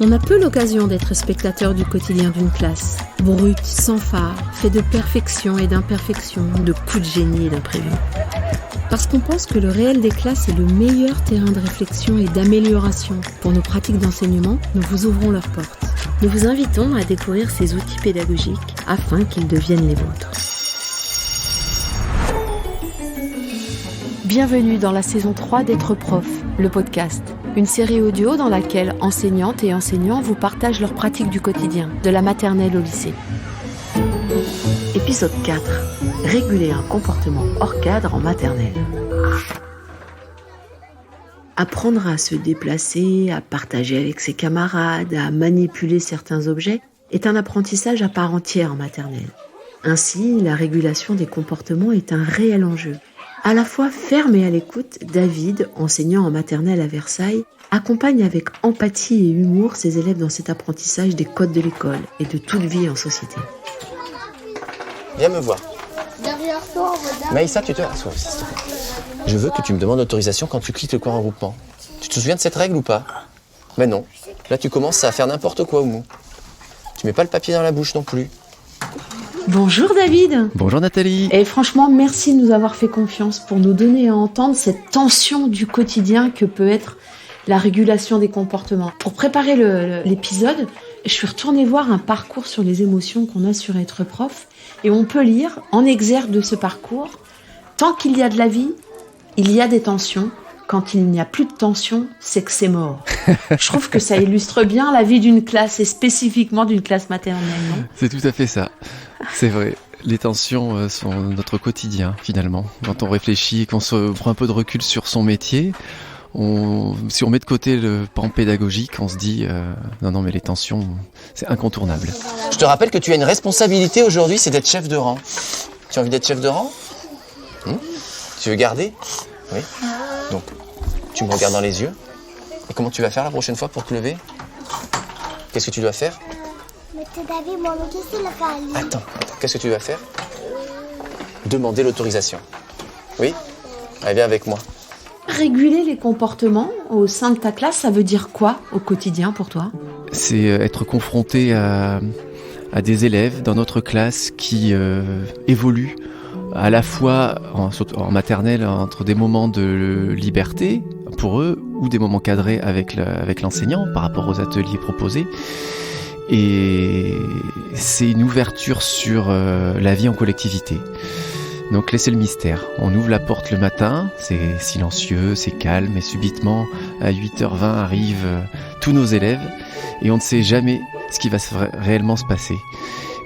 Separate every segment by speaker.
Speaker 1: On a peu l'occasion d'être spectateur du quotidien d'une classe. Brute, sans phare, fait de perfection et d'imperfection, de coups de génie et d'imprévus. Parce qu'on pense que le réel des classes est le meilleur terrain de réflexion et d'amélioration pour nos pratiques d'enseignement, nous vous ouvrons leurs portes. Nous vous invitons à découvrir ces outils pédagogiques afin qu'ils deviennent les vôtres. Bienvenue dans la saison 3 d'Être Prof, le podcast. Une série audio dans laquelle enseignantes et enseignants vous partagent leurs pratiques du quotidien, de la maternelle au lycée. Épisode 4. Réguler un comportement hors cadre en maternelle. Apprendre à se déplacer, à partager avec ses camarades, à manipuler certains objets est un apprentissage à part entière en maternelle. Ainsi, la régulation des comportements est un réel enjeu. À la fois ferme et à l'écoute, David, enseignant en maternelle à Versailles, accompagne avec empathie et humour ses élèves dans cet apprentissage des codes de l'école et de toute vie en société.
Speaker 2: Viens me voir.
Speaker 3: Derrière toi, regarde.
Speaker 2: Maïssa, tu te rassois aussi, s'il te plaît. Je veux que tu me demandes l'autorisation quand tu quittes le coin regroupement. Tu te souviens de cette règle ou pas? Mais non. Là, tu commences à faire n'importe quoi, Oumou. Tu mets pas le papier dans la bouche non plus.
Speaker 1: Bonjour David.
Speaker 4: Bonjour Nathalie.
Speaker 1: Et franchement, merci de nous avoir fait confiance pour nous donner à entendre cette tension du quotidien que peut être la régulation des comportements. Pour préparer l'épisode, je suis retournée voir un parcours sur les émotions qu'on a sur Être Prof et on peut lire en exergue de ce parcours: tant qu'il y a de la vie, il y a des tensions. Quand il n'y a plus de tension, c'est que c'est mort. Je trouve que ça illustre bien la vie d'une classe et spécifiquement d'une classe maternelle, non ?
Speaker 4: C'est tout à fait ça. C'est vrai. Les tensions sont notre quotidien, finalement. Quand on réfléchit et qu'on se prend un peu de recul sur son métier, si on met de côté le pan pédagogique, on se dit non, mais les tensions, c'est incontournable.
Speaker 2: Je te rappelle que tu as une responsabilité aujourd'hui, c'est d'être chef de rang. Tu as envie d'être chef de rang ? Tu veux garder ? Oui. Donc, tu me regardes dans les yeux. Et comment tu vas faire la prochaine fois pour te lever ? Qu'est-ce que tu dois faire ? Attends, qu'est-ce que tu vas faire ? Demander l'autorisation. Oui ? Allez, viens avec moi.
Speaker 1: Réguler les comportements au sein de ta classe, ça veut dire quoi au quotidien pour toi ?
Speaker 4: C'est être confronté à des élèves dans notre classe qui évoluent à la fois en maternelle entre des moments de liberté pour eux ou des moments cadrés avec l'enseignant par rapport aux ateliers proposés. Et c'est une ouverture sur la vie en collectivité. Donc laissez le mystère. On ouvre la porte le matin, c'est silencieux, c'est calme, et subitement à 8h20 arrivent tous nos élèves et on ne sait jamais ce qui va réellement se passer.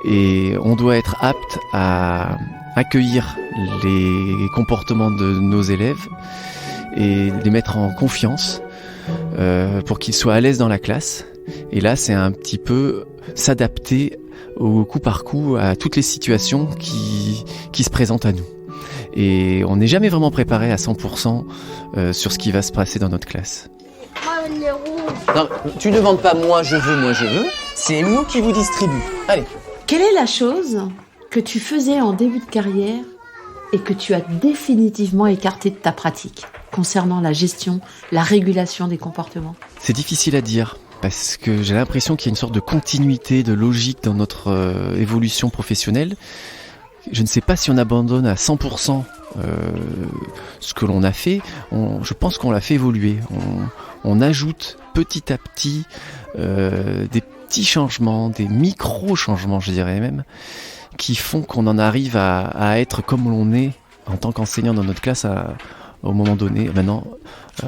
Speaker 4: Et on doit être apte à accueillir les comportements de nos élèves et les mettre en confiance pour qu'ils soient à l'aise dans la classe. Et là, c'est un petit peu s'adapter au coup par coup à toutes les situations qui se présentent à nous. Et on n'est jamais vraiment préparé à 100% sur ce qui va se passer dans notre classe.
Speaker 2: Non, tu ne demandes pas moi je veux, c'est nous qui vous distribue. Allez.
Speaker 1: Quelle est la chose que tu faisais en début de carrière et que tu as définitivement écarté de ta pratique concernant la gestion, la régulation des comportements ?
Speaker 4: C'est difficile à dire parce que j'ai l'impression qu'il y a une sorte de continuité, de logique dans notre évolution professionnelle. Je ne sais pas si on abandonne à 100% ce que l'on a fait. Je pense qu'on l'a fait évoluer. On ajoute petit à petit des petits changements, des micro-changements, je dirais même, qui font qu'on en arrive à être comme l'on est en tant qu'enseignant dans notre classe au moment donné, maintenant,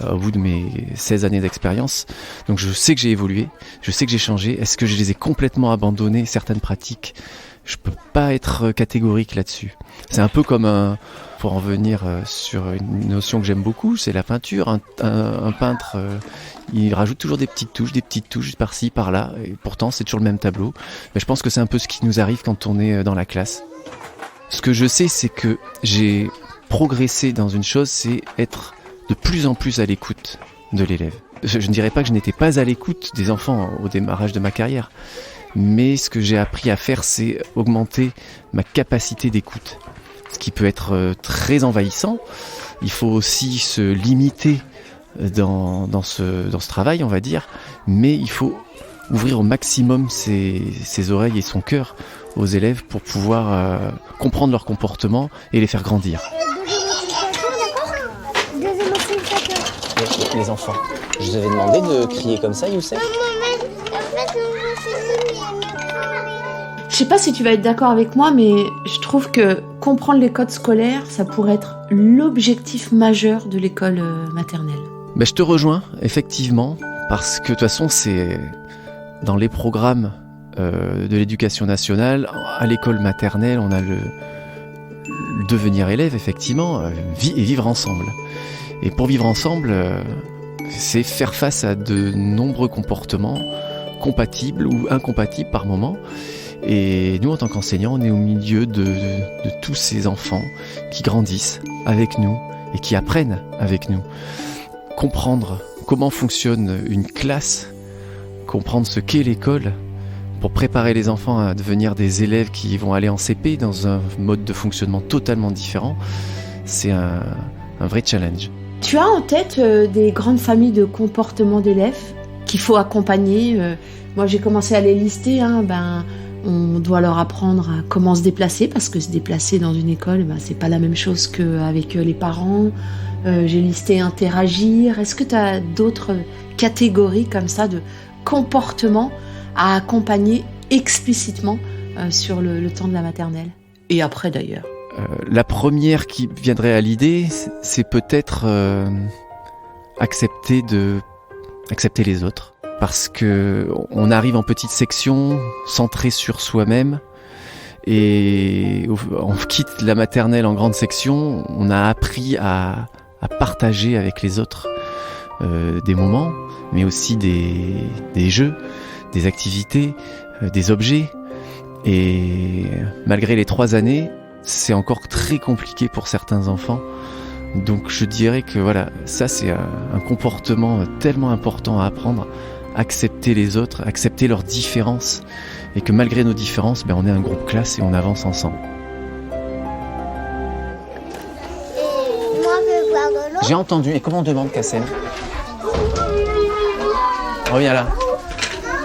Speaker 4: au bout de mes 16 années d'expérience. Donc je sais que j'ai évolué, je sais que j'ai changé. Est-ce que je les ai complètement abandonnées, certaines pratiques ? Je peux pas être catégorique là-dessus. C'est un peu comme pour en venir sur une notion que j'aime beaucoup, c'est la peinture. Un peintre, il rajoute toujours des petites touches par-ci, par-là, et pourtant c'est toujours le même tableau. Mais je pense que c'est un peu ce qui nous arrive quand on est dans la classe. Ce que je sais, c'est que j'ai progressé dans une chose, c'est être de plus en plus à l'écoute de l'élève. Je ne dirais pas que je n'étais pas à l'écoute des enfants au démarrage de ma carrière, mais ce que j'ai appris à faire, c'est augmenter ma capacité d'écoute. Ce qui peut être très envahissant. Il faut aussi se limiter dans ce travail, on va dire, mais il faut ouvrir au maximum ses oreilles et son cœur aux élèves pour pouvoir comprendre leur comportement et les faire grandir.
Speaker 2: Les enfants, je vous avais demandé de crier comme ça, Youssef?
Speaker 1: Je sais pas si tu vas être d'accord avec moi, mais je trouve que comprendre les codes scolaires, ça pourrait être l'objectif majeur de l'école maternelle.
Speaker 4: Ben, je te rejoins, effectivement, parce que de toute façon, c'est dans les programmes de l'éducation nationale, à l'école maternelle, on a le devenir élève, effectivement, et vivre ensemble. Et pour vivre ensemble, c'est faire face à de nombreux comportements compatibles ou incompatibles par moment. Et nous, en tant qu'enseignants, on est au milieu de tous ces enfants qui grandissent avec nous et qui apprennent avec nous. Comprendre comment fonctionne une classe, comprendre ce qu'est l'école, pour préparer les enfants à devenir des élèves qui vont aller en CP dans un mode de fonctionnement totalement différent, c'est un vrai challenge.
Speaker 1: Tu as en tête des grandes familles de comportement d'élèves qu'il faut accompagner. Moi, j'ai commencé à les lister. On doit leur apprendre à comment se déplacer, parce que se déplacer dans une école, c'est pas la même chose qu'avec les parents. J'ai listé interagir. Est-ce que tu as d'autres catégories comme ça de comportements à accompagner explicitement sur le temps de la maternelle? Et après d'ailleurs.
Speaker 4: La première qui viendrait à l'idée, c'est peut-être accepter les autres. Parce que on arrive en petite section, centré sur soi-même, et on quitte la maternelle en grande section. On a appris à partager avec les autres des moments, mais aussi des jeux, des activités, des objets. Et malgré les 3 années, c'est encore très compliqué pour certains enfants. Donc je dirais que voilà, ça c'est un comportement tellement important à apprendre. Accepter les autres, accepter leurs différences, et que malgré nos différences, on est un groupe classe et on avance ensemble.
Speaker 3: Et moi, je veux boire de l'eau.
Speaker 2: J'ai entendu. Et comment on demande, Kassem? Reviens là.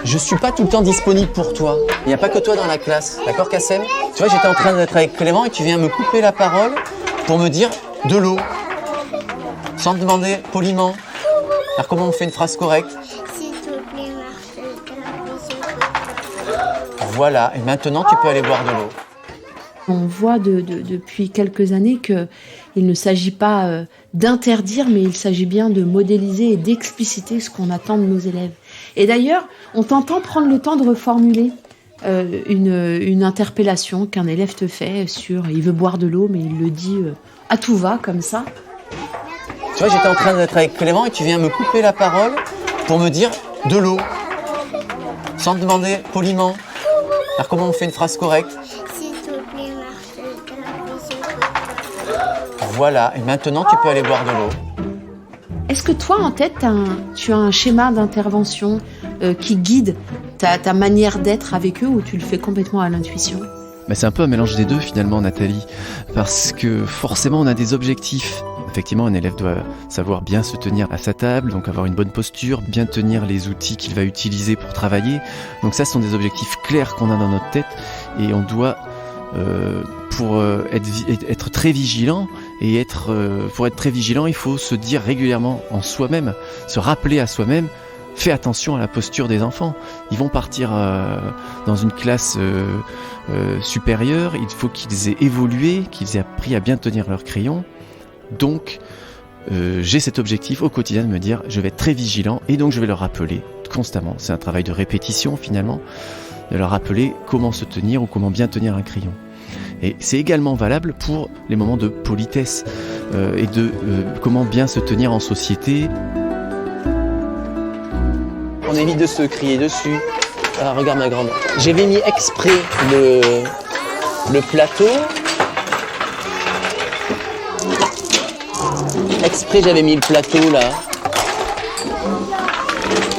Speaker 2: Je suis pas tout le temps disponible pour toi. Il n'y a pas que toi dans la classe. D'accord, Kassem? Tu vois, j'étais en train d'être avec Clément et tu viens me couper la parole pour me dire de l'eau. Sans te demander poliment. Alors comment on fait une phrase correcte?
Speaker 3: S'il te plaît, Marcel.
Speaker 2: Voilà. Et maintenant, tu peux aller boire de l'eau.
Speaker 1: On voit depuis quelques années qu'il ne s'agit pas d'interdire, mais il s'agit bien de modéliser et d'expliciter ce qu'on attend de nos élèves. Et d'ailleurs, on t'entend prendre le temps de reformuler une interpellation qu'un élève te fait sur « il veut boire de l'eau », mais il le dit à tout va, comme ça.
Speaker 2: Tu vois, j'étais en train d'être avec Clément et tu viens me couper la parole pour me dire de l'eau. Sans te demander poliment. Alors comment on fait une phrase correcte?
Speaker 3: S'il te plaît, Marcel.
Speaker 2: Voilà. Et maintenant, tu peux aller boire de l'eau.
Speaker 1: Est-ce que toi, en tête, tu as un schéma d'intervention qui guide ta manière d'être avec eux, ou tu le fais complètement à l'intuition?
Speaker 4: C'est un peu un mélange des deux finalement, Nathalie, parce que forcément on a des objectifs. Effectivement, un élève doit savoir bien se tenir à sa table, donc avoir une bonne posture, bien tenir les outils qu'il va utiliser pour travailler. Donc ça, ce sont des objectifs clairs qu'on a dans notre tête, et on doit, pour être très vigilant, pour être très vigilant, il faut se dire régulièrement en soi-même, se rappeler à soi-même, fais attention à la posture des enfants. Ils vont partir dans une classe supérieure, il faut qu'ils aient évolué, qu'ils aient appris à bien tenir leur crayon. Donc, j'ai cet objectif au quotidien de me dire, je vais être très vigilant, et donc je vais leur rappeler constamment. C'est un travail de répétition finalement, de leur rappeler comment se tenir ou comment bien tenir un crayon. Et c'est également valable pour les moments de politesse et de comment bien se tenir en société.
Speaker 2: On évite de se crier dessus. Ah, regarde ma grande. J'avais mis exprès le plateau. Exprès, j'avais mis le plateau là.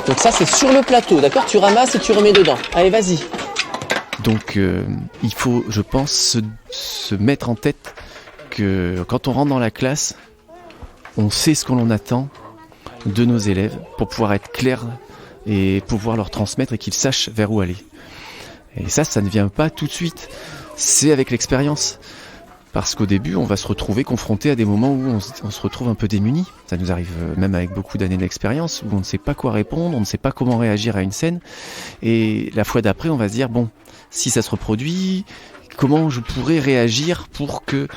Speaker 2: Donc ça, c'est sur le plateau, d'accord? Tu ramasses et tu remets dedans. Allez, vas-y.
Speaker 4: Donc, il faut, je pense, se mettre en tête que quand on rentre dans la classe, on sait ce qu'on attend de nos élèves pour pouvoir être clair et pouvoir leur transmettre et qu'ils sachent vers où aller. Et ça ne vient pas tout de suite. C'est avec l'expérience. Parce qu'au début, on va se retrouver confronté à des moments où on se retrouve un peu démuni. Ça nous arrive même avec beaucoup d'années d'expérience, où on ne sait pas quoi répondre, on ne sait pas comment réagir à une scène. Et la fois d'après, on va se dire, bon, si ça se reproduit, comment je pourrais réagir pour que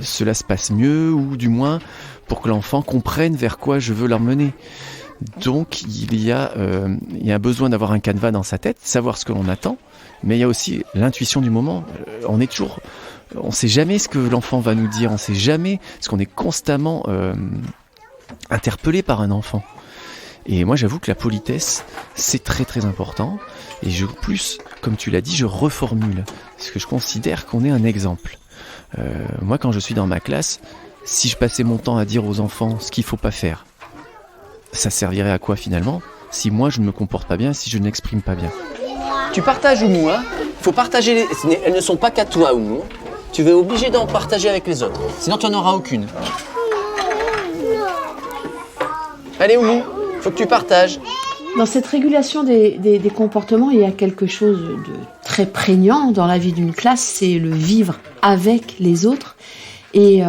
Speaker 4: cela se passe mieux, ou du moins pour que l'enfant comprenne vers quoi je veux l'emmener. Donc il y a un besoin d'avoir un canevas dans sa tête, savoir ce que l'on attend, mais il y a aussi l'intuition du moment. On ne sait jamais ce que l'enfant va nous dire, on ne sait jamais, parce qu'on est constamment interpellé par un enfant. Et moi j'avoue que la politesse, c'est très très important. Et plus, comme tu l'as dit, je reformule, parce que je considère qu'on est un exemple. Moi quand je suis dans ma classe, si je passais mon temps à dire aux enfants ce qu'il ne faut pas faire, ça servirait à quoi finalement, si moi je ne me comporte pas bien, si je n'exprime pas bien?
Speaker 2: Tu partages, Oumou, hein. Faut partager, elles ne sont pas qu'à toi, Oumou. Tu vas être obligé d'en partager avec les autres, sinon tu n'en auras aucune. Allez, Oumou, faut que tu partages.
Speaker 1: Dans cette régulation des comportements, il y a quelque chose de très prégnant dans la vie d'une classe, c'est le vivre avec les autres. Et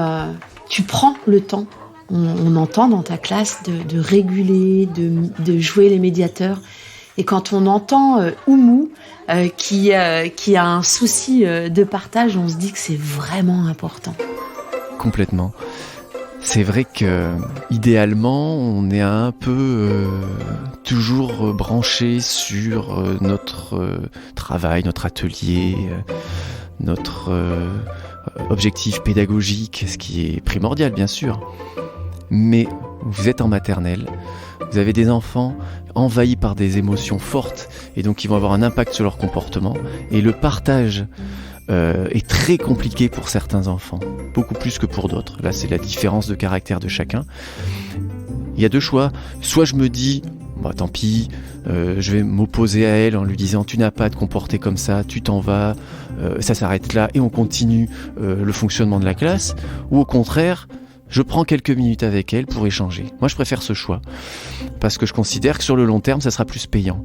Speaker 1: tu prends le temps, on entend dans ta classe, de réguler, de jouer les médiateurs. Et quand on entend Oumou qui a un souci de partage, on se dit que c'est vraiment important.
Speaker 4: Complètement. C'est vrai que idéalement, on est un peu toujours branché sur notre travail, notre atelier, notre objectif pédagogique, ce qui est primordial bien sûr. Mais vous êtes en maternelle, vous avez des enfants envahis par des émotions fortes et donc ils vont avoir un impact sur leur comportement. Et le partage est très compliqué pour certains enfants, beaucoup plus que pour d'autres. Là, c'est la différence de caractère de chacun. Il y a deux choix. Soit je me dis, bah, tant pis, je vais m'opposer à elle en lui disant tu n'as pas à te comporter comme ça, tu t'en vas, ça s'arrête là et on continue le fonctionnement de la classe. Ou au contraire, je prends quelques minutes avec elle pour échanger. Moi, je préfère ce choix parce que je considère que sur le long terme, ça sera plus payant.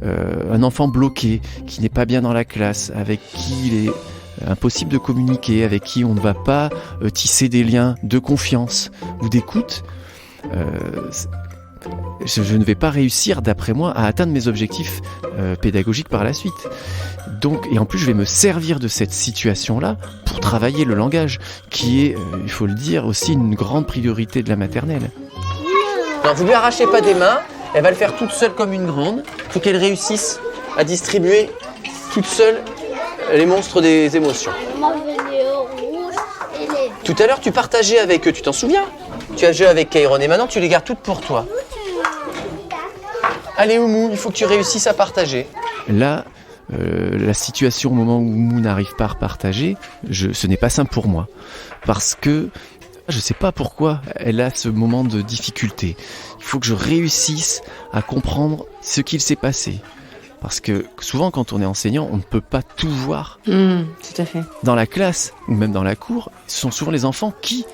Speaker 4: Un enfant bloqué, qui n'est pas bien dans la classe, avec qui il est impossible de communiquer, avec qui on ne va pas tisser des liens de confiance ou d'écoute, je ne vais pas réussir, d'après moi, à atteindre mes objectifs pédagogiques par la suite. Donc, et en plus, je vais me servir de cette situation-là pour travailler le langage, qui est, il faut le dire, aussi une grande priorité de la maternelle.
Speaker 2: Non, vous lui arrachez pas des mains, elle va le faire toute seule comme une grande. Il faut qu'elle réussisse à distribuer toute seule les monstres des émotions.
Speaker 3: Moi, je veux les rouges et les...
Speaker 2: Tout à l'heure, tu partageais avec eux, tu t'en souviens? Tu as joué avec Kairon et maintenant, tu les gardes toutes pour toi. Allez, Oumou, il faut que tu réussisses à partager.
Speaker 4: Là, la situation au moment où Oumou n'arrive pas à repartager, ce n'est pas simple pour moi. Parce que je ne sais pas pourquoi elle a ce moment de difficulté. Il faut que je réussisse à comprendre ce qu'il s'est passé. Parce que souvent, quand on est enseignant, on ne peut pas tout voir.
Speaker 1: Tout à fait.
Speaker 4: Dans la classe ou même dans la cour, ce sont souvent les enfants qui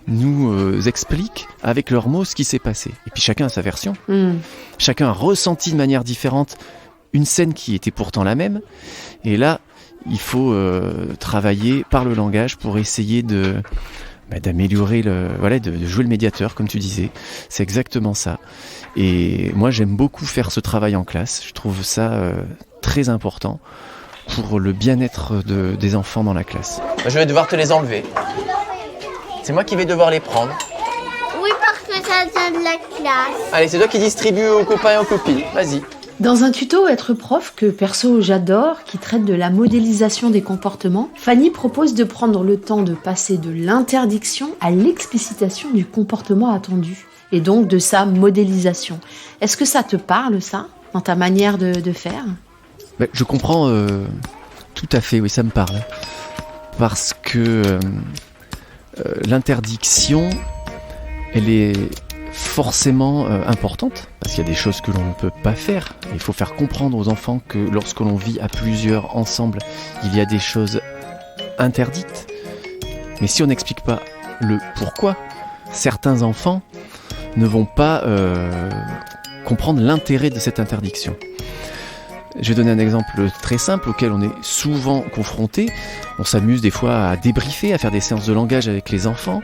Speaker 4: nous expliquent avec leurs mots ce qui s'est passé. Et puis chacun a sa version. Chacun a ressenti de manière différente une scène qui était pourtant la même. Et là, il faut travailler par le langage pour essayer d'améliorer, de jouer le médiateur, comme tu disais. C'est exactement ça. Et moi, j'aime beaucoup faire ce travail en classe. Je trouve ça très important pour le bien-être des enfants dans la classe.
Speaker 2: Je vais devoir te les enlever. C'est moi qui vais devoir les prendre.
Speaker 3: Oui, parce que ça vient de la classe.
Speaker 2: Allez, c'est toi qui distribue aux copains et aux copines. Vas-y.
Speaker 1: Dans un tuto Être prof que perso j'adore, qui traite de la modélisation des comportements, Fanny propose de prendre le temps de passer de l'interdiction à l'explicitation du comportement attendu, et donc de sa modélisation. Est-ce que ça te parle, ça, dans ta manière de faire ?
Speaker 4: Je comprends tout à fait, oui, ça me parle. Parce que l'interdiction, elle est forcément importante, parce qu'il y a des choses que l'on ne peut pas faire. Il faut faire comprendre aux enfants que lorsque l'on vit à plusieurs ensemble, il y a des choses interdites. Mais si on n'explique pas le pourquoi, certains enfants ne vont pas comprendre l'intérêt de cette interdiction. Je vais donner un exemple très simple auquel on est souvent confronté. On s'amuse des fois à débriefer, à faire des séances de langage avec les enfants,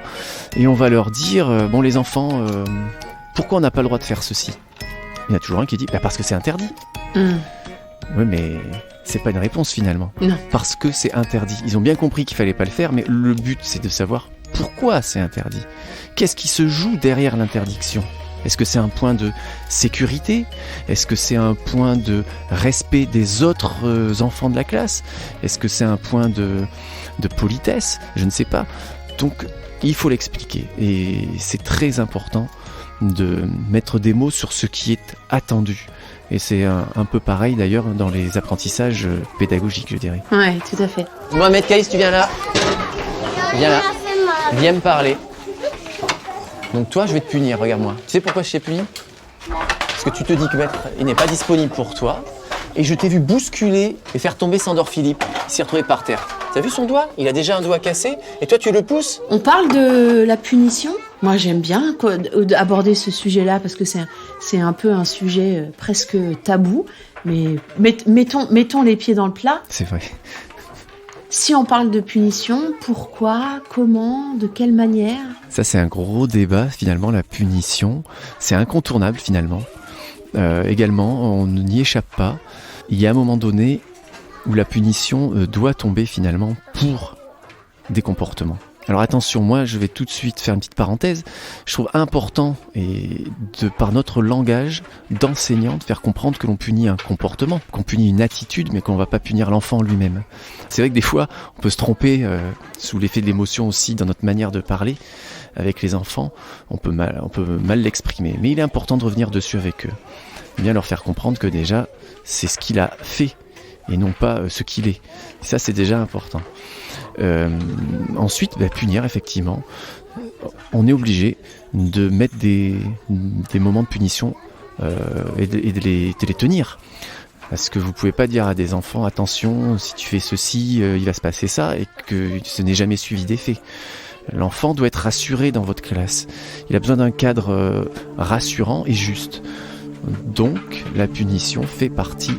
Speaker 4: et on va leur dire bon les enfants, pourquoi on n'a pas le droit de faire ceci ? Il y en a toujours un qui dit parce que c'est interdit. Oui, mais c'est pas une réponse finalement.
Speaker 1: Non.
Speaker 4: Parce que c'est interdit. Ils ont bien compris qu'il fallait pas le faire, mais le but c'est de savoir pourquoi c'est interdit. Qu'est-ce qui se joue derrière l'interdiction ? Est-ce que c'est un point de sécurité ? Est-ce que c'est un point de respect des autres enfants de la classe ? Est-ce que c'est un point de politesse ? Je ne sais pas. Donc, il faut l'expliquer. Et c'est très important de mettre des mots sur ce qui est attendu. Et c'est un peu pareil d'ailleurs dans les apprentissages pédagogiques, je dirais.
Speaker 1: Ouais, tout à fait.
Speaker 2: Mohamed Kaïs, tu viens là ? Viens là. Viens me parler. Donc toi, je vais te punir, regarde-moi. Tu sais pourquoi je t'ai puni ? Parce que tu te dis que maître, il n'est pas disponible pour toi. Et je t'ai vu bousculer et faire tomber Sandor Philippe. Il s'est retrouvé par terre. T'as vu son doigt ? Il a déjà un doigt cassé. Et toi, tu le pousses ?
Speaker 1: On parle de la punition. Moi, j'aime bien aborder ce sujet-là parce que c'est un peu un sujet presque tabou. Mais mettons les pieds dans le plat.
Speaker 4: C'est vrai.
Speaker 1: Si on parle de punition, pourquoi, comment, de quelle manière ?
Speaker 4: Ça, c'est un gros débat, finalement, la punition. C'est incontournable, finalement. Également, on n'y échappe pas. Il y a un moment donné où la punition doit tomber, finalement, pour des comportements. Alors attention, moi, je vais tout de suite faire une petite parenthèse. Je trouve important, et par notre langage d'enseignant, de faire comprendre que l'on punit un comportement, qu'on punit une attitude, mais qu'on ne va pas punir l'enfant lui-même. C'est vrai que des fois, on peut se tromper sous l'effet de l'émotion aussi dans notre manière de parler avec les enfants. On peut mal l'exprimer, mais il est important de revenir dessus avec eux. Bien leur faire comprendre que déjà, c'est ce qu'il a fait et non pas ce qu'il est. Et ça, c'est déjà important. Ensuite, punir, effectivement. On est obligé de mettre des moments de punition et de les tenir. Parce que vous pouvez pas dire à des enfants, attention, si tu fais ceci, il va se passer ça, et que ce n'est jamais suivi d'effet. L'enfant doit être rassuré dans votre classe. Il a besoin d'un cadre rassurant et juste. Donc, la punition fait partie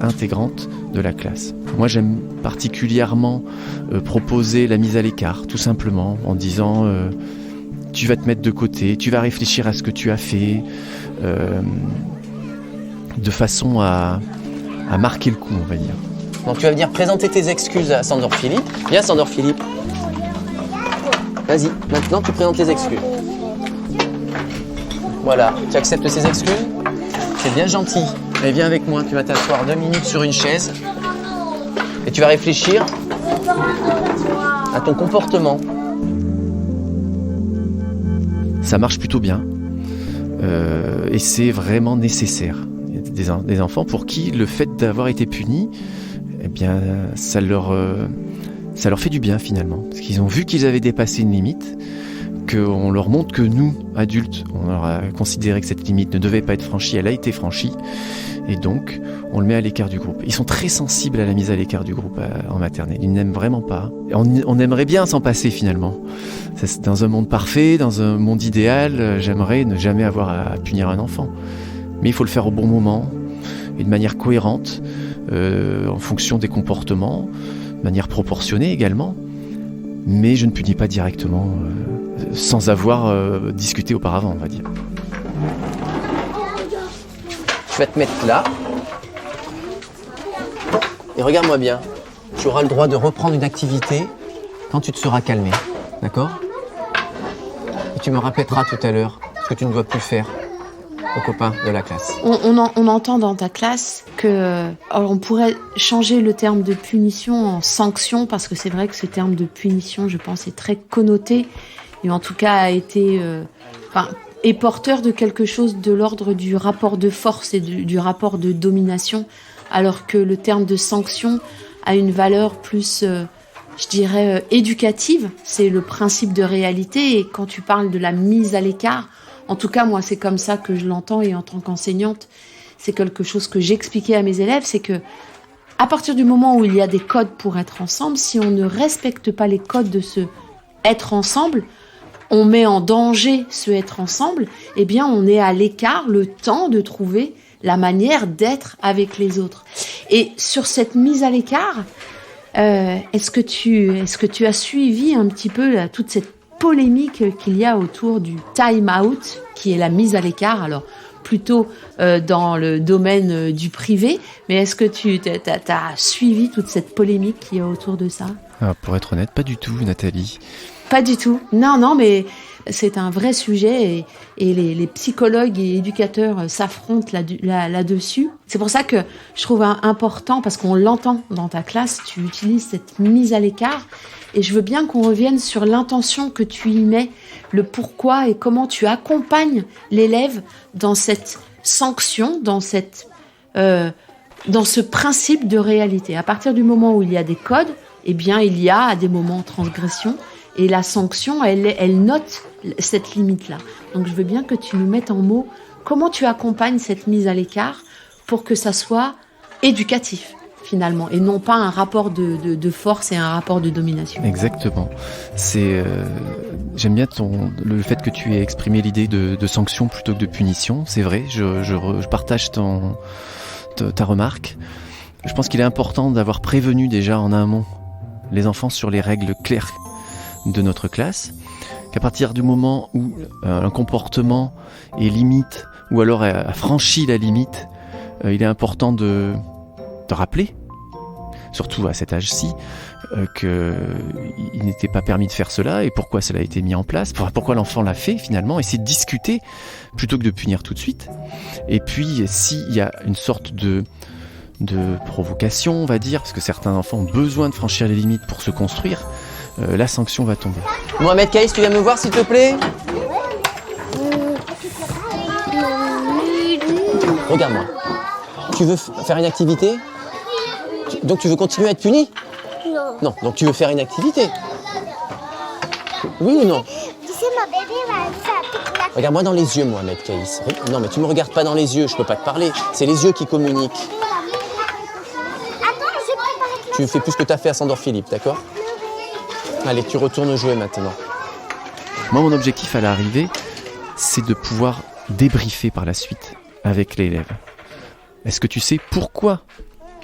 Speaker 4: intégrante de la classe. Moi, j'aime particulièrement proposer la mise à l'écart, tout simplement, en disant tu vas te mettre de côté, tu vas réfléchir à ce que tu as fait, de façon à marquer le coup, on va dire.
Speaker 2: Donc tu vas venir présenter tes excuses à Sandor Philippe. Viens Sandor Philippe. Vas-y, maintenant tu présentes les excuses. Voilà, tu acceptes ces excuses ? C'est bien gentil. Allez, viens avec moi, tu vas t'asseoir 2 minutes sur une chaise et tu vas réfléchir à ton comportement.
Speaker 4: Ça marche plutôt bien et c'est vraiment nécessaire. Il y a des enfants pour qui le fait d'avoir été punis, eh bien, ça leur fait du bien finalement. Parce qu'ils ont vu qu'ils avaient dépassé une limite, qu'on leur montre que nous, adultes, on leur a considéré que cette limite ne devait pas être franchie, elle a été franchie, et donc on le met à l'écart du groupe. Ils sont très sensibles à la mise à l'écart du groupe en maternelle, ils n'aiment vraiment pas. On aimerait bien s'en passer finalement. Dans un monde parfait, dans un monde idéal, j'aimerais ne jamais avoir à punir un enfant. Mais il faut le faire au bon moment, et de manière cohérente, en fonction des comportements, de manière proportionnée également. Mais je ne punis pas directement, sans avoir discuté auparavant, on va dire.
Speaker 2: Je vais te mettre là. Et regarde-moi bien. Tu auras le droit de reprendre une activité quand tu te seras calmé. D'accord ? Et tu me répéteras tout à l'heure ce que tu ne dois plus faire aux copains de la classe.
Speaker 1: On entend dans ta classe que on pourrait changer le terme de punition en sanction, parce que c'est vrai que ce terme de punition, je pense, est très connoté et en tout cas a été est porteur de quelque chose de l'ordre du rapport de force et du rapport de domination, alors que le terme de sanction a une valeur plus, je dirais, éducative. C'est le principe de réalité, et quand tu parles de la mise à l'écart, en tout cas, moi, c'est comme ça que je l'entends, et en tant qu'enseignante, c'est quelque chose que j'expliquais à mes élèves, c'est que à partir du moment où il y a des codes pour être ensemble, si on ne respecte pas les codes de ce être ensemble, on met en danger ce être ensemble, eh bien on est à l'écart le temps de trouver la manière d'être avec les autres. Et sur cette mise à l'écart, est-ce que tu as suivi un petit peu toute cette polémique qu'il y a autour du time out, qui est la mise à l'écart, alors plutôt dans le domaine du privé, mais est-ce que tu as suivi toute cette polémique qu'il y a autour de ça ?
Speaker 4: Alors, pour être honnête, pas du tout, Nathalie.
Speaker 1: Pas du tout. Non, mais c'est un vrai sujet et les psychologues et éducateurs s'affrontent là-dessus. C'est pour ça que je trouve important, parce qu'on l'entend dans ta classe, tu utilises cette mise à l'écart et je veux bien qu'on revienne sur l'intention que tu y mets, le pourquoi et comment tu accompagnes l'élève dans cette sanction, dans ce principe de réalité. À partir du moment où il y a des codes, eh bien il y a des moments de transgression. Et la sanction, elle note cette limite-là. Donc, je veux bien que tu nous mettes en mots comment tu accompagnes cette mise à l'écart pour que ça soit éducatif, finalement, et non pas un rapport de force et un rapport de domination.
Speaker 4: Exactement. J'aime bien le fait que tu aies exprimé l'idée de sanction plutôt que de punition. C'est vrai, je partage ta remarque. Je pense qu'il est important d'avoir prévenu déjà en amont les enfants sur les règles claires de notre classe, qu'à partir du moment où un comportement est limite ou alors a franchi la limite, il est important de rappeler, surtout à cet âge-ci, qu'il n'était pas permis de faire cela et pourquoi cela a été mis en place, pourquoi l'enfant l'a fait finalement, essayer de discuter plutôt que de punir tout de suite. Et puis s'il y a une sorte de provocation, on va dire, parce que certains enfants ont besoin de franchir les limites pour se construire, la sanction va tomber.
Speaker 2: Mohamed Kaïs, tu viens me voir s'il te plaît ? Regarde-moi. Tu veux faire une activité ? Donc tu veux continuer à être puni ?
Speaker 3: Non.
Speaker 2: Non, donc tu veux faire une activité ? Oui ou non ?
Speaker 3: Tu sais, ma bébé va faire.
Speaker 2: Regarde-moi dans les yeux, Mohamed Kaïs. Non, mais tu me regardes pas dans les yeux, je peux pas te parler. C'est les yeux qui communiquent.
Speaker 3: Attends, j'ai préparé.
Speaker 2: Tu fais plus que tu as fait à Sandor Philippe, d'accord ? Allez, tu retournes jouer maintenant.
Speaker 4: Moi, mon objectif à l'arrivée, c'est de pouvoir débriefer par la suite avec l'élève. Est-ce que tu sais pourquoi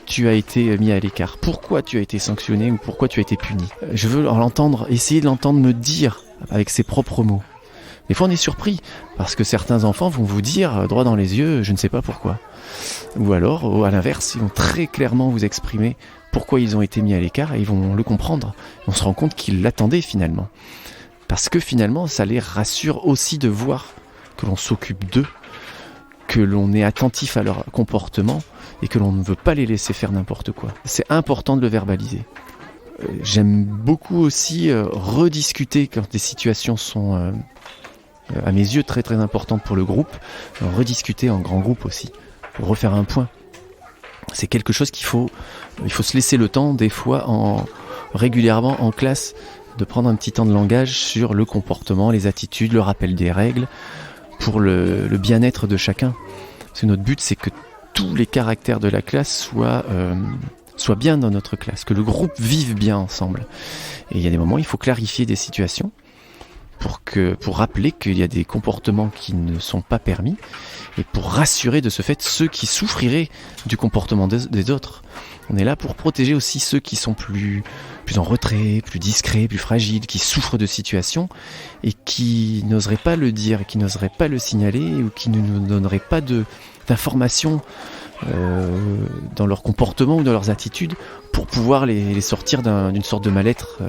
Speaker 4: tu as été mis à l'écart ? Pourquoi tu as été sanctionné ou pourquoi tu as été puni ? Je veux essayer de l'entendre me dire avec ses propres mots. Des fois, on est surpris parce que certains enfants vont vous dire droit dans les yeux, je ne sais pas pourquoi. Ou alors, à l'inverse, ils vont très clairement vous exprimer pourquoi ils ont été mis à l'écart et ils vont le comprendre. On se rend compte qu'ils l'attendaient finalement. Parce que finalement, ça les rassure aussi de voir que l'on s'occupe d'eux, que l'on est attentif à leur comportement et que l'on ne veut pas les laisser faire n'importe quoi. C'est important de le verbaliser. J'aime beaucoup aussi rediscuter quand des situations sont, à mes yeux, très très importantes pour le groupe. Rediscuter en grand groupe aussi, pour refaire un point. C'est quelque chose il faut se laisser le temps, des fois, régulièrement en classe, de prendre un petit temps de langage sur le comportement, les attitudes, le rappel des règles, pour le bien-être de chacun. Parce que notre but, c'est que tous les caractères de la classe soient bien dans notre classe, que le groupe vive bien ensemble. Et il y a des moments où il faut clarifier des situations pour rappeler qu'il y a des comportements qui ne sont pas permis et pour rassurer de ce fait ceux qui souffriraient du comportement des autres. On est là pour protéger aussi ceux qui sont plus en retrait, plus discrets, plus fragiles, qui souffrent de situations et qui n'oseraient pas le dire, qui n'oseraient pas le signaler ou qui ne nous donneraient pas d'informations dans leur comportement ou dans leurs attitudes pour pouvoir les sortir d'une sorte de mal-être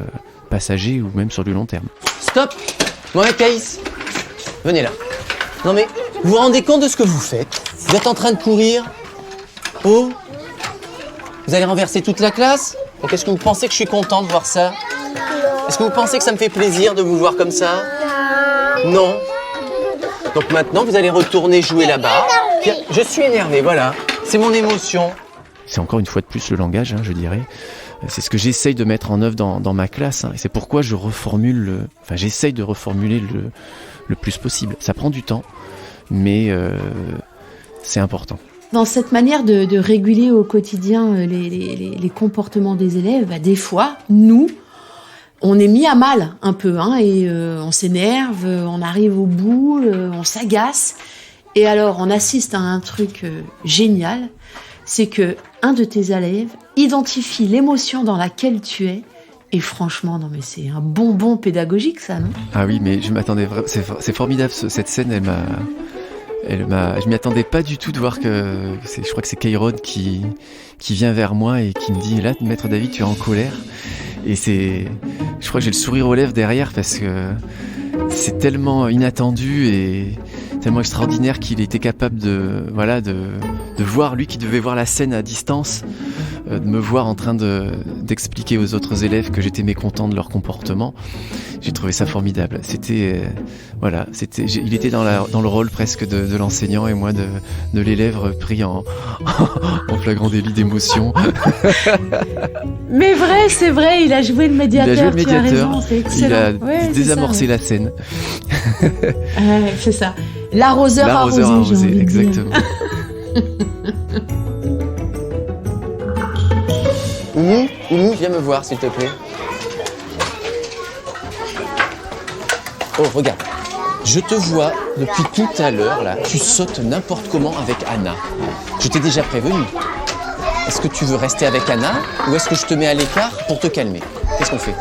Speaker 4: passager ou même sur du long terme.
Speaker 2: Stop ! Mohamed Kaïs, venez là. Non mais, vous vous rendez compte de ce que vous faites ? Vous êtes en train de courir. Oh ! Vous allez renverser toute la classe ? Donc est-ce que vous pensez que je suis content de voir ça ? Est-ce que vous pensez que ça me fait plaisir de vous voir comme ça ? Non. Donc maintenant, vous allez retourner jouer là-bas. Je suis énervé, voilà. C'est mon émotion.
Speaker 4: C'est encore une fois de plus le langage, je dirais. C'est ce que j'essaye de mettre en œuvre dans ma classe. Et c'est pourquoi j'essaye de reformuler le plus possible. Ça prend du temps, mais c'est important.
Speaker 1: Dans cette manière de réguler au quotidien les comportements des élèves, des fois, nous, on est mis à mal un peu, hein, et on s'énerve, on arrive au bout, on s'agace. Et alors, on assiste à un truc génial, c'est que un de tes élèves identifie l'émotion dans laquelle tu es. Et franchement, non mais c'est un bonbon pédagogique, ça, non ?
Speaker 4: Ah oui, mais je m'attendais vraiment. C'est formidable cette scène. Je m'y attendais pas du tout de voir que je crois que c'est Kairon qui vient vers moi et qui me dit là, maître David, tu es en colère. Et je crois que j'ai le sourire aux lèvres derrière parce que c'est tellement inattendu et tellement extraordinaire qu'il était capable de voir, lui qui devait voir la scène à distance, de me voir en train d'expliquer aux autres élèves que j'étais mécontent de leur comportement. J'ai trouvé ça formidable. Il était dans le rôle presque de l'enseignant et moi de l'élève pris en flagrant délit d'émotion.
Speaker 1: Mais c'est vrai, il a joué le médiateur. Tu as raison, c'est excellent.
Speaker 4: Il a désamorcé la scène.
Speaker 1: C'est ça. L'arroseur arrosé,
Speaker 4: exactement.
Speaker 2: Oumou, viens me voir, s'il te plaît. Oh, regarde. Je te vois depuis tout à l'heure, là. Tu sautes n'importe comment avec Anna. Je t'ai déjà prévenu. Est-ce que tu veux rester avec Anna ou est-ce que je te mets à l'écart pour te calmer ? Qu'est-ce qu'on fait ?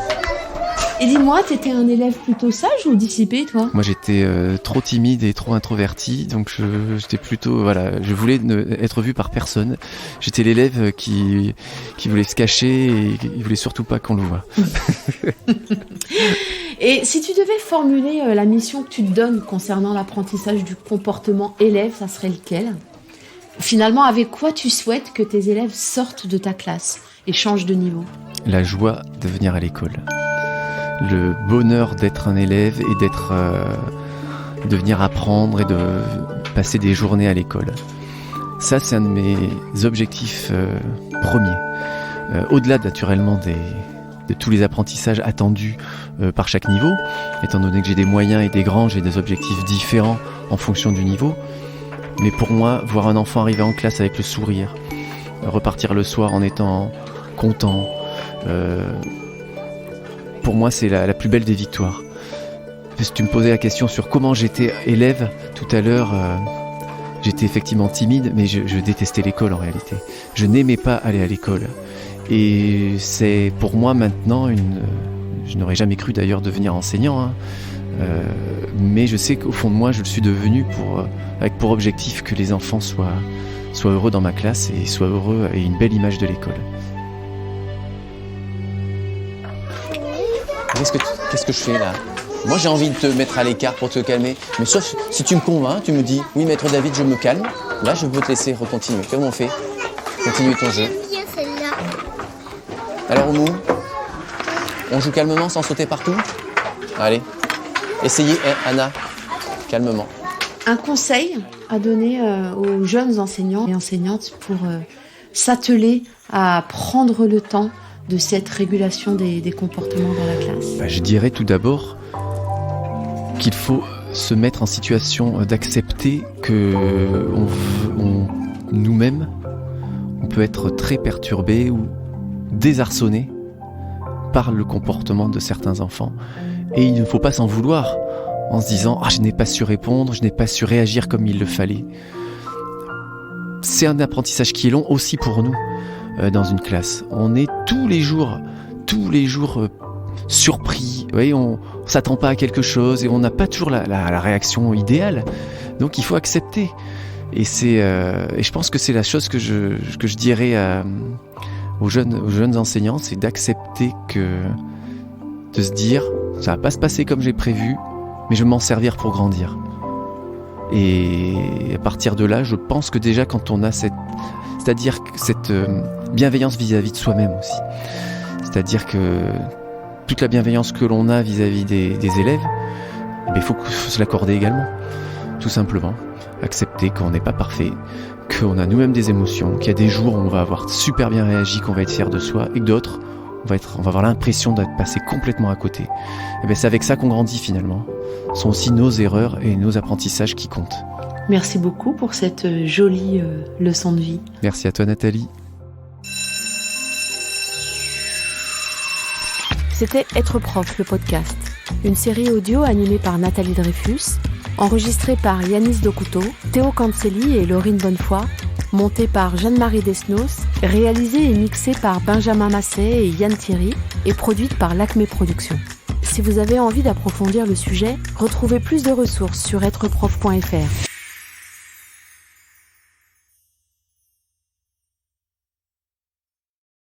Speaker 1: Et dis-moi, t'étais un élève plutôt sage ou dissipé, toi ?
Speaker 4: Moi, j'étais trop timide et trop introverti, donc j'étais plutôt, je voulais être vu par personne. J'étais l'élève qui voulait se cacher et qui voulait surtout pas qu'on le voie.
Speaker 1: Et si tu devais formuler la mission que tu te donnes concernant l'apprentissage du comportement élève, ça serait lequel ? Finalement, avec quoi tu souhaites que tes élèves sortent de ta classe et changent de niveau ?
Speaker 4: La joie de venir à l'école. Le bonheur d'être un élève et de venir apprendre et de passer des journées à l'école. Ça, c'est un de mes objectifs premiers. Au-delà, naturellement, de tous les apprentissages attendus par chaque niveau, étant donné que j'ai des moyens et des grands, j'ai des objectifs différents en fonction du niveau. Mais pour moi, voir un enfant arriver en classe avec le sourire, repartir le soir en étant content, pour moi, c'est la plus belle des victoires. Parce que tu me posais la question sur comment j'étais élève tout à l'heure. J'étais effectivement timide, mais je détestais l'école en réalité. Je n'aimais pas aller à l'école. Et c'est pour moi maintenant je n'aurais jamais cru d'ailleurs devenir enseignant, hein. Mais je sais qu'au fond de moi, je le suis devenu avec pour objectif que les enfants soient heureux dans ma classe et soient heureux et une belle image de l'école.
Speaker 2: Qu'est-ce que je fais là ? Moi j'ai envie de te mettre à l'écart pour te calmer, mais sauf si tu me convaincs, tu me dis oui maître David je me calme, là je peux te laisser recontinuer. Comment on fait ? Continue ton jeu.
Speaker 3: Bien celle-là.
Speaker 2: Alors Oumou, on joue calmement sans sauter partout ? Allez, essayez Anna, calmement.
Speaker 1: Un conseil à donner aux jeunes enseignants et enseignantes pour s'atteler à prendre le temps de cette régulation des comportements dans la classe ?
Speaker 4: Je dirais tout d'abord qu'il faut se mettre en situation d'accepter que nous-mêmes, on peut être très perturbé ou désarçonné par le comportement de certains enfants. Et il ne faut pas s'en vouloir en se disant « Ah, je n'ai pas su répondre, je n'ai pas su réagir comme il le fallait ». C'est un apprentissage qui est long aussi pour nous dans une classe. On est tous les jours surpris. Vous voyez, on s'attend pas à quelque chose et on n'a pas toujours la réaction idéale. Donc il faut accepter. Et je pense que c'est la chose que je dirais aux jeunes enseignants, c'est d'accepter de se dire ça va pas se passer comme j'ai prévu, mais je vais m'en servir pour grandir. Et à partir de là, je pense que déjà quand on a cette bienveillance vis-à-vis de soi-même aussi, c'est-à-dire que toute la bienveillance que l'on a vis-à-vis des élèves, il faut se l'accorder également, tout simplement. Accepter qu'on n'est pas parfait, qu'on a nous-mêmes des émotions, qu'il y a des jours où on va avoir super bien réagi, qu'on va être fier de soi, et que d'autres, on va avoir l'impression d'être passé complètement à côté. Et c'est avec ça qu'on grandit finalement. Ce sont aussi nos erreurs et nos apprentissages qui comptent.
Speaker 1: Merci beaucoup pour cette jolie leçon de vie.
Speaker 4: Merci à toi Nathalie.
Speaker 1: C'était Être prof, le podcast. Une série audio animée par Nathalie Dreyfus, enregistrée par Yanis Dokuto, Théo Cancelli et Laurine Bonnefoy, montée par Jeanne-Marie Desnos, réalisée et mixée par Benjamin Masset et Yann Thierry, et produite par l'Acme Productions. Si vous avez envie d'approfondir le sujet, retrouvez plus de ressources sur êtreprof.fr.